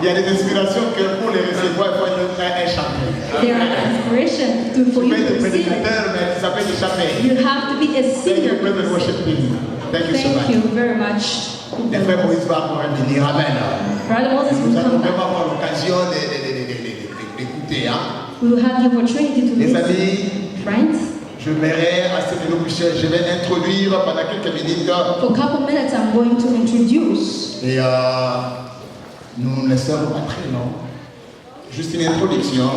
Il y a des inspirations que pour les recevoir, il faut être un champion. There are inspiration for you to receive it. Mais ça peut être champion. You have to be a Thank you, singer. brother worship team. Thank you so Thank you much. very much. Les frères Moïse va encore venir. Amen. Brother Moses Nous will allons come vraiment back. avoir l'occasion d'écouter. We will have the opportunity to Les listen. amis, Friends, je verrai à ce que nous puissions, je vais introduire pendant quelques minutes. for a couple minutes I'm going to introduce. Et nous ne serons pas très longs. Juste une introduction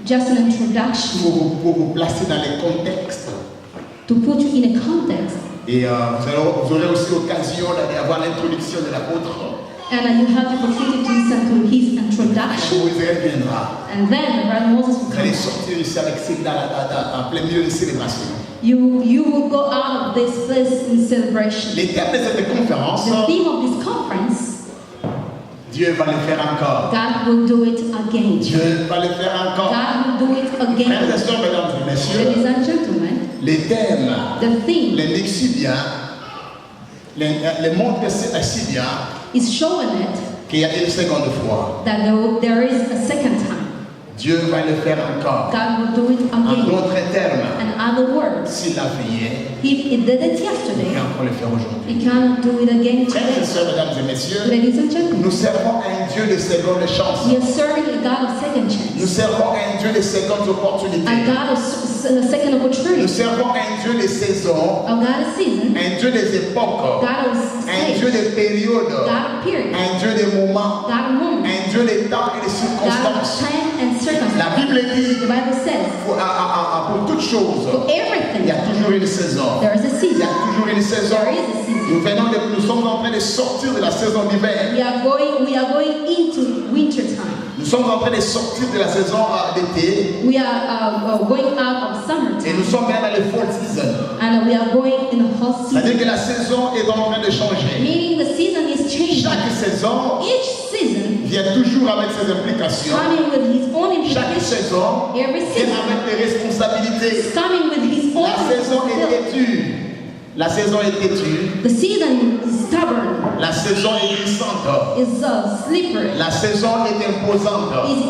Just an introduction pour vous placer dans les contextes. to put you in a context. Et vous aurez aussi l'occasion d'avoir l'introduction de l'apôtre. And you have the opportunity to listen to his introduction. Moïse reviendra. And then Brother Moses will Vous allez come. sortir ici avec en plein milieu de célébration. You will go out of this place in celebration. Les thèmes de cette conférence, The theme of this conference, Dieu va le faire encore. God will do it again. Dieu va le faire encore. God will do it Frères again. et sœurs, mesdames et messieurs, Ladies and gentlemen, les thèmes the theme l'indiquent si bien, les montrent si bien is showing it qu'il y a une seconde fois. that there is a second time. Dieu va le faire encore. God will do it En again. d'autres termes, In other words, s'il l'a fait hier, if it did it il yesterday, va encore le faire aujourd'hui. He can do it again Frères et today. sœurs, mesdames et messieurs, Ladies and gentlemen, nous servons à un Dieu de seconde chance. we are serving a God of second Nous chance, servons à un Dieu de secondes opportunités. a God of second Nous opportunity, servons à un Dieu des saisons, a God of season, un Dieu des époques, God of un Dieu stage, des périodes, God of period, un Dieu des moments, God of moment, un Dieu des temps et des God of circonstances. time and circumstance. La Bible dit, The Bible says, pour toutes choses, for il everything, y a toujours une saison. there is a Il y season. a toujours une saison. There is a season. Nous sommes en train de sortir de la saison d'hiver. We are going into winter time. Nous sommes en train de sortir de la saison d'été. We are going out of summer Et nous time, sommes bien dans le fall season. and we are going in a hot season. C'est-à-dire que la saison est en train de changer. Meaning the season is changing. Chaque saison Each season vient toujours avec ses implications. coming with his own Chaque implications. saison Every vient season avec des responsabilités. is coming with his own La saison est responsibility. têtue. La saison est têtue. The season is stubborn, La saison est glissante. is slippery, La saison est imposante. is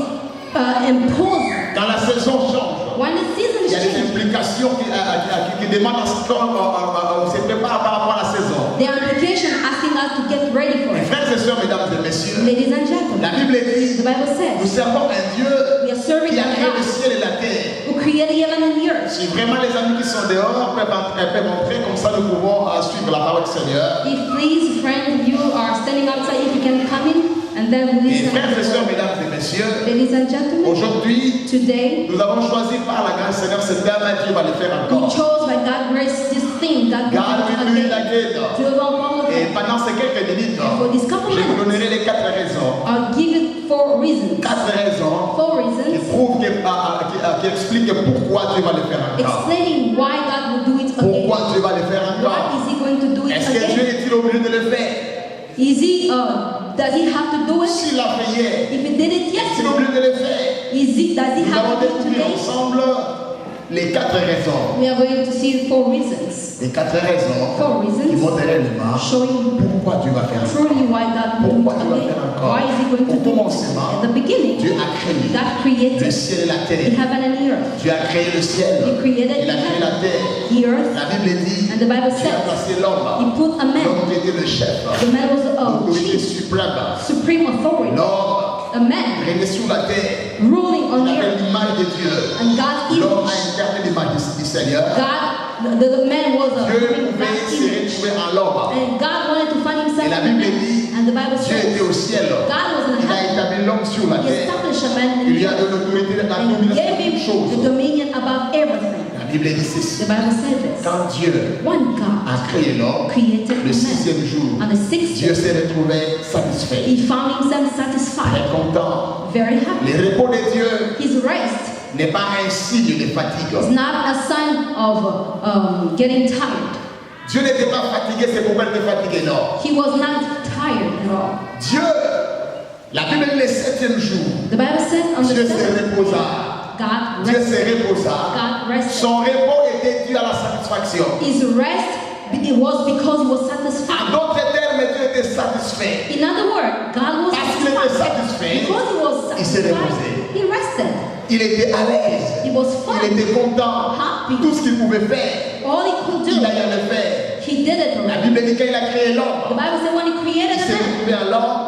imposing. Quand la saison change, When the season il y a des changes, implications qui demandent à ce qu'on se prépare par rapport à la saison. the implication asking us to get ready for Mes it. frères et sœurs, mesdames et messieurs, Ladies and la gentlemen, Bible dit, the Bible nous says servons un Dieu we are serving qui a a créé le God ciel et la terre. who created heaven and the earth. Si vraiment les amis qui sont dehors peuvent entrer, comme ça nous pouvons suivre la parole du Seigneur. If please, friend, you are standing outside, if you can come in and then Et listen. frères et sœurs, to the word. mesdames et messieurs, Ladies and gentlemen, aujourd'hui, today nous avons choisi par la grâce du Seigneur ce thème et Dieu va le faire we encore. chose by God's grace this thing that we God will do it again. Dieu va encore le Et faire. pendant ces quelques minutes, For this couple je vous minutes, donnerai les 4 raisons. I'll give it 4 reasons. 4 raisons 4 qui reasons prouvent, qui expliquent pourquoi Dieu va le faire encore. explaining why God will do it again. Pourquoi Dieu va le faire Why encore. is He going to do it Est-ce que Dieu again? est-il obligé de le faire? Is He, does He have to do it? S'il l'a fait hier, If He did it est-il yesterday, obligé de le faire? does He Nous have allons to do it découvrir today? ensemble les 4 raisons. We are going to see 4 reasons. Les 4 raisons 4 qui reasons montrent réellement showing pourquoi Dieu va faire ça. truly why God will do Pourquoi Dieu va it faire again. encore. Why is He going to Au do it? commencement, At the beginning, Dieu a créé God le created ciel et la the terre. heaven and the earth. Dieu a créé le ciel. He created Il a créé la terre. the earth, La Bible dit, and the Bible Dieu a says placé He l'homme. put a man. L'homme était le chef. The man was a L'autorité chief, suprême. supreme authority, L'homme a man régnait sur la terre. ruling on Il the avait earth, l'image de Dieu. and God's L'homme image. a incarné l'image du Seigneur. The man was a Dieu supreme pouvait God's se image, retrouver en l'homme. and God wanted to find Himself Et la in Bible man. dit, And the Bible Dieu était says au ciel. God was in Il a heaven. établi l'homme sur la He terre. established a man in Il the lui a earth, donné l'autorité, la and He domination gave de him toutes choses. the dominion above everything. La Bible dit The ceci. Bible says this. Quand Dieu One God a créé l'homme, created le man. 6e jour, On the 6th Dieu day, s'est retrouvé satisfait, He found Himself très satisfied, content. very happy. Le repos de Dieu His rest n'est pas un signe de fatigue. is not a sign of getting tired. Dieu n'était pas fatigué, c'est pourquoi il était fatigué, non. He was not tired at all. Dieu, la Bible dit le 7e jour, The Bible says on the Dieu se 7th, reposa. God Dieu rested. se reposa. God rested. Son repos était dû à la satisfaction satisfaction. His rest, it was because he was En satisfied. d'autres termes, Dieu était satisfait. In other words, God was Parce qu'il était satisfait, Because he was il s'est satisfied, reposé. he rested. Il était à l'aise. He was Il fine. était content. Happy. Tout ce qu'il pouvait faire, All he could il do, allait le faire. he did it La already. Bible dit qu'il a créé The l'homme. Bible said when he created Il a s'est man, retrouvé à l'homme.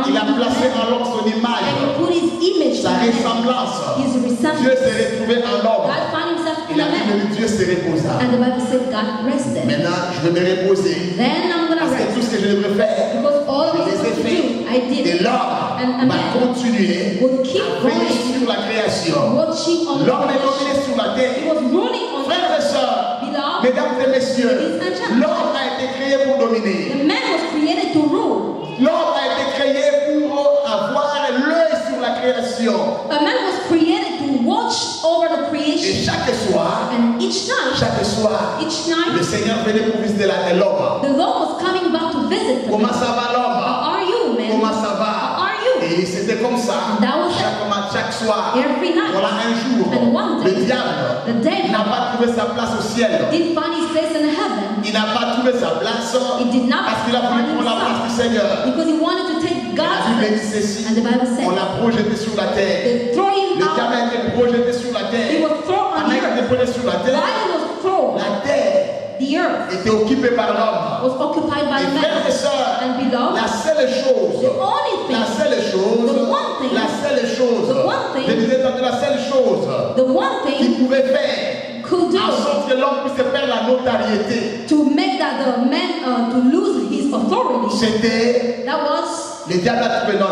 Il a placé en l'homme son and he image, put his image sa in man, ressemblance. his Dieu resemblance. s'est retrouvé en l'homme. God found himself Et in la a Bible man, dit Dieu s'est reposé. and the Bible said God rested. Maintenant, je vais me reposer. Then I'm gonna Parce que rest. tout ce que je devrais faire, Because all je I was les ai supposed to fait. do, I did Et it. l'homme And a va man continuer will keep à veiller going, sur la création. watching on the L'homme est dominé creation. sur la He terre. was ruling on Frères et sœurs, Beloved, mesdames et messieurs, ladies and gentlemen, l'homme a été créé pour dominer. the man was created to rule. L'homme a été créé pour avoir l'œil sur la création. A man was created to watch over the Et creation. chaque soir, And each le night, Seigneur venait pour visiter l'homme. the Lord was coming back to visit the Comment man. ça va l'homme? How are you, man? Comment ça va? How are you? Et c'était comme ça. That was Chaque soir. Every night. Voilà un jour. And one day, Le diable the devil n'a pas trouvé sa place au ciel. didn't find his place in heaven Il n'a pas trouvé sa place He did not parce qu'il a voulu find prendre la place du Seigneur. because he wanted to take La God's Bible dit place. ceci. And the Bible said, On l'a projeté sur la terre. they throw him Le diable a out. été projeté sur la He terre. was thrown on Pendant the qu'il a été earth. projeté sur la terre, While he was thrown, la terre the earth était occupée par l'homme. was occupied by Et man. frères et sœurs, And beloved, la seule chose, the only thing, la seule chose, the one thing, la seule chose, the one thing, je disais tantôt la seule chose the one qu'il thing pouvait faire could do en sorte que l'homme puisse perdre la notoriété, to make that the man to lose his authority, c'était, that was, le diable a trouvé non,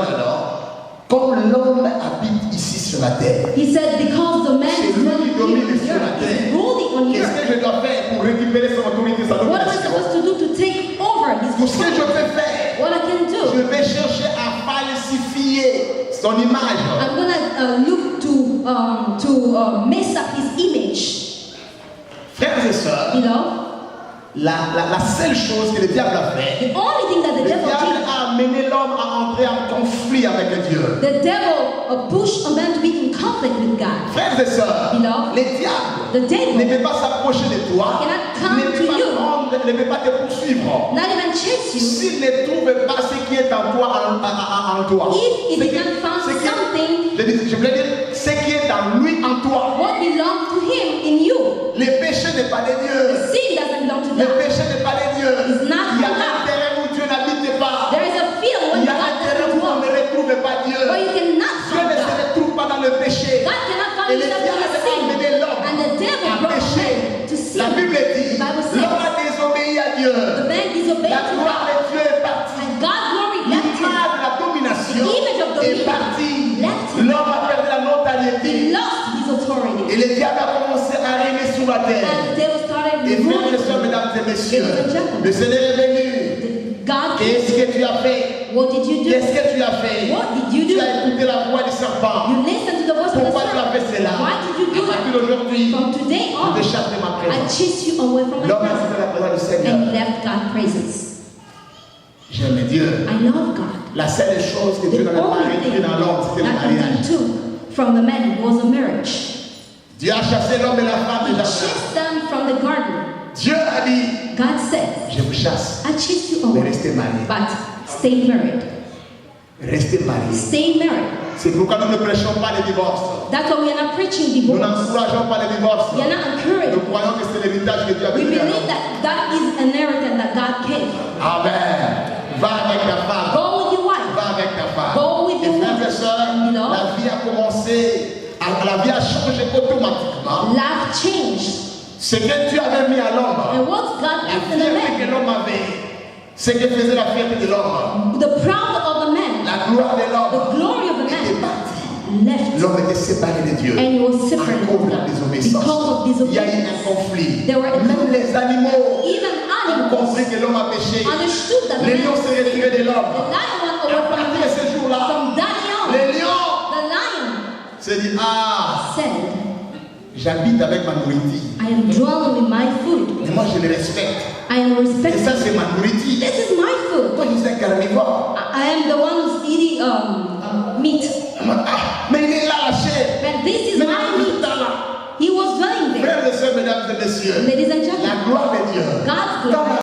comme l'homme habite ici sur la terre, he said, because the man c'est is lui ruling qui domine on sur la the earth, terre. he's ruling on the Qu'est-ce earth. que je dois faire pour récupérer son autorité, sa What am I domination? supposed to do to take over his Tout ce que je authority? peux faire, What I can je do, vais chercher à falsifier son image. I'm gonna look to mess up his image. Frères et sœurs, Beloved, la seule chose que le diable a fait, the only thing that the le devil diable did, a amené l'homme à entrer en conflit avec Dieu. the devil pushed a man to be in conflict with God. Frères et sœurs, Beloved, le diable the devil ne peut pas s'approcher de toi, cannot come ne peut to pas you. ne peut pas te poursuivre. not even chase you S'il ne trouve pas ce qui est en toi, en toi. if he Ce did qui- not find ce qui- something je voulais dire, ce qui est en lui, en toi. what belongs to him in you. Le péché n'est pas de Dieu. The sin doesn't belong to Le God. péché n'est pas de Dieu. It's not Il y a from un God. terrain où Dieu n'habite pas. There is a field when Il y a God un terrain doesn't où on walk, ne retrouve pas Dieu. where you cannot Dieu find ne se God. retrouve pas dans le péché. God cannot Et find le himself diable in a sin. amené l'homme And the devil à brought pécher. man to sin. La Bible dit, The Bible says, l'homme a désobéi à Dieu. the man disobeyed La to gloire God. de Dieu est partie. And God's glory left him. L'image de la domination The image of est dominion partie. left him. L'homme a perdu la He notoriété. lost his Et authority. le diable a commencé à régner sur la terre. And the devil started Et frères et ruling. sœurs, mesdames et messieurs, Ladies and gentlemen. le Seigneur est venu. God, Qu'est-ce que tu as fait? what did you do? Qu'est-ce que tu as fait? What did you Tu do? as écouté la voix du serpent. You listened to the voice of the Pourquoi tu as serpent. fait cela? Why did you do À partir that? d'aujourd'hui, From today je on, te chasse de ma I présence. chase you away from my L'homme a presence. quitté la présence du And Seigneur. he left God's presence. J'aime Dieu. I love God. La seule chose que Dieu The n'avait pas only réglé thing dans l'homme, c'était le that he mariage. took from the man was a marriage. Dieu a chassé l'homme et la femme He du jardin. chased them from the garden. Dieu a dit, God said, je vous chasse, I chased you mais away, restez mariés. but stay married. Restez mariés. Stay married. C'est pourquoi nous ne prêchons pas le divorce. That's why we are not preaching Nous divorce. n'encourageons pas le divorce. We are not encouraging. Nous croyons que c'est l'héritage que Dieu a We donné à believe l'homme. that that is an inheritance that God gave. Amen. Va avec ta femme. Go with your wife. Va avec ta femme. Go with Et your frères et wife. sœurs, You know? la vie a commencé, la vie a changé automatiquement. Life changed. Ce que tu avais mis à l'homme, And what God la put in the fierté que man, l'homme avait, ce que faisait la fierté de l'homme, the proud of the man, la gloire de the l'homme glory of the était man partie. left. L'homme était séparé de Dieu. And he was À separated cause from de la God désobéissance. because of Il y a eu disobedience. un conflit. There were a Même les animaux Even ont animals compris que l'homme a péché. understood that the Les lions man, s'est retiré de the l'homme. lion went Et à away from partir the de ce man. jour-là, From that on, les lions the lion se disent, ah, said, j'habite avec ma nourriture. I am dwelling with my food. Et moi, je les respecte. I am Et ça, respected. c'est ma nourriture. This is my food. Toi, je suis un carnivore. I am the one who's eating meat. Ah, mais il est là, la chair. And this is Mais my il est meat. là. He was dwelling there. Frères et sœurs, mesdames et messieurs, Ladies and gentlemen, la gloire de Dieu God's glory